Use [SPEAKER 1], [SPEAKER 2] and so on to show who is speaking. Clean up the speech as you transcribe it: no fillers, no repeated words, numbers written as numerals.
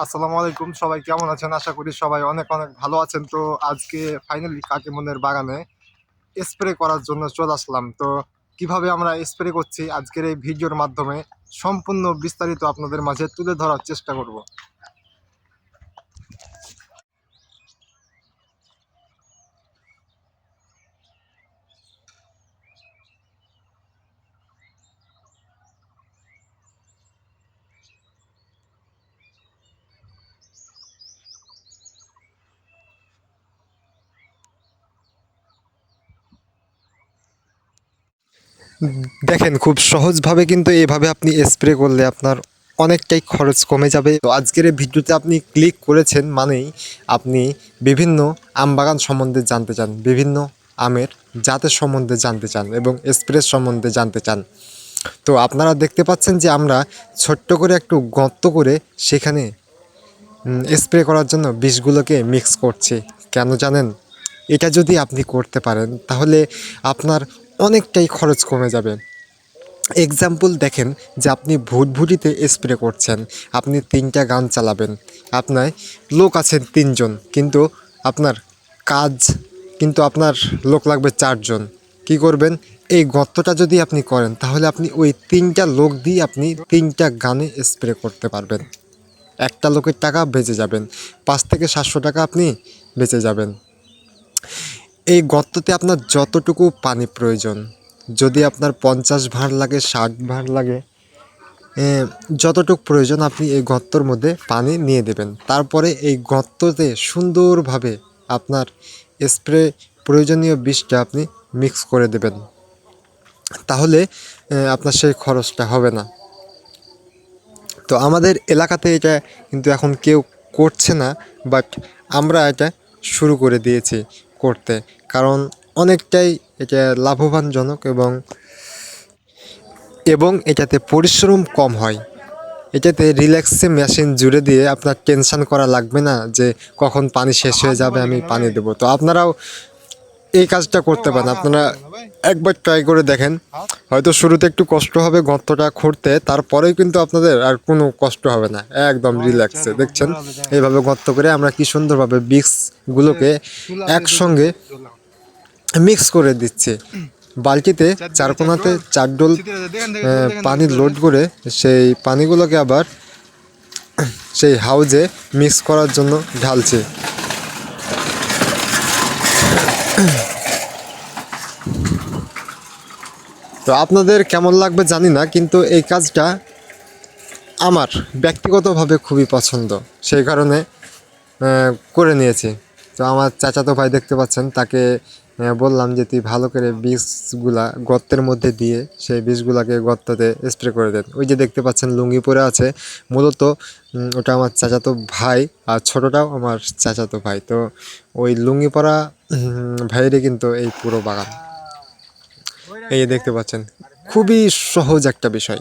[SPEAKER 1] আসসালামু আলাইকুম, সবাই কেমন আছেন? আশা করি সবাই অনেক অনেক ভালো আছেন। তো আজকে ফাইনালি কাকিমনের বাগানে স্প্রে করার জন্য চলে আসলাম। তো কিভাবে আমরা স্প্রে করছি আজকের এই ভিডিওর মাধ্যমে সম্পূর্ণ বিস্তারিত আপনাদের মাঝে তুলে ধরার চেষ্টা করব। দেখেন, খুব সহজভাবে কিন্তু এভাবে আপনি স্প্রে করলে আপনার অনেকটাই খরচ কমে যাবে। তো আজকের এই ভিডিওতে আপনি ক্লিক করেছেন মানেই আপনি বিভিন্ন আম বাগান সম্বন্ধে জানতে চান, বিভিন্ন আমের জাতের সম্বন্ধে জানতে চান এবং স্প্রে সম্বন্ধে জানতে চান। তো আপনারা দেখতে পাচ্ছেন যে আমরা ছোট্ট করে একটু গর্ত করে সেখানে স্প্রে করার জন্য বিষগুলোকে মিক্স করছি। কেন জানেন? এটা যদি আপনি করতে পারেন তাহলে আপনার অনেকটাই খরচ কমে যাবে। এক্সাম্পল দেখেন যে আপনি ভুটভুটিতে স্প্রে করছেন, আপনি 3টা গান চালাবেন, আপনার লোক আছেন 3জন, কিন্তু আপনার কাজ আপনার লোক লাগবে 4জন। কি করবেন? এই গর্তটা যদি আপনি করেন তাহলে আপনি ওই 3টা লোক দিয়ে আপনি 3টা গানে স্প্রে করতে পারবেন। একটা লোকের টাকা বেঁচে যাবেন, 500 থেকে 700 টাকা আপনি বেঁচে যাবেন। এই গর্ততে আপনার যতটুকু পানি প্রয়োজন, যদি আপনার 50 ভাঁড় লাগে, 60 ভাঁড় লাগে, যতটুকু প্রয়োজন আপনি এই গর্তর মধ্যে পানি নিয়ে দেবেন। তারপরে এই গর্ততে সুন্দরভাবে আপনার স্প্রে প্রয়োজনীয় বিষটা আপনি মিক্স করে দেবেন। তাহলে আপনার সেই খরচটা হবে না। তো আমাদের এলাকাতে এটা কিন্তু এখন কেউ করছে না, বাট আমরা এটা শুরু করে দিয়েছি করতে, কারণ অনেকটাই এটা লাভবানজনক এবং এটাতে পরিশ্রম কম হয়। এটাতে রিল্যাক্সে মেশিন জুড়ে দিয়ে আপনার টেনশন করা লাগবে না যে কখন পানি শেষ হয়ে যাবে, আমি পানি দেবো। তো আপনারাও এই কাজটা করতে পারেন। আপনারা একবার ট্রাই করে দেখেন। হয়তো শুরুতে একটু কষ্ট হবে গর্তটা খুঁড়তে, তারপরেই কিন্তু আপনাদের আর কোনো কষ্ট হবে না, একদম রিল্যাক্সে। দেখছেন এইভাবে গর্ত করে আমরা কি সুন্দরভাবে মিক্সগুলোকে একসঙ্গে মিক্স করে দিচ্ছি। বালতিতে 4 কোণাতে 4 ডোল পানি লোড করে সেই পানিগুলোকে আবার সেই হাউজে মিক্স করার জন্য ঢালছি। তো আপনাদের কেমন লাগবে জানি না, কিন্তু এই কাজটা আমার ব্যক্তিগতভাবে খুবই পছন্দ, সেই কারণে করে নিয়েছি। তো আমার চাচাতো ভাই দেখতে পাচ্ছেন, তাকে বললাম যে তুই ভালো করে বীজগুলা গর্তের মধ্যে দিয়ে সেই বীজগুলাকে গর্ততে স্প্রে করে দেন। ওই যে দেখতে পাচ্ছেন লুঙ্গি পরে আছে, মূলত ওটা আমার চাচাতো ভাই, আর ছোটোটাও আমার চাচাতো ভাই। তো ওই লুঙ্গি পরা ভাইয়েরই কিন্তু এই পুরো বাগান। এই দেখতে পাচ্ছেন, খুবই সহজ একটা বিষয়।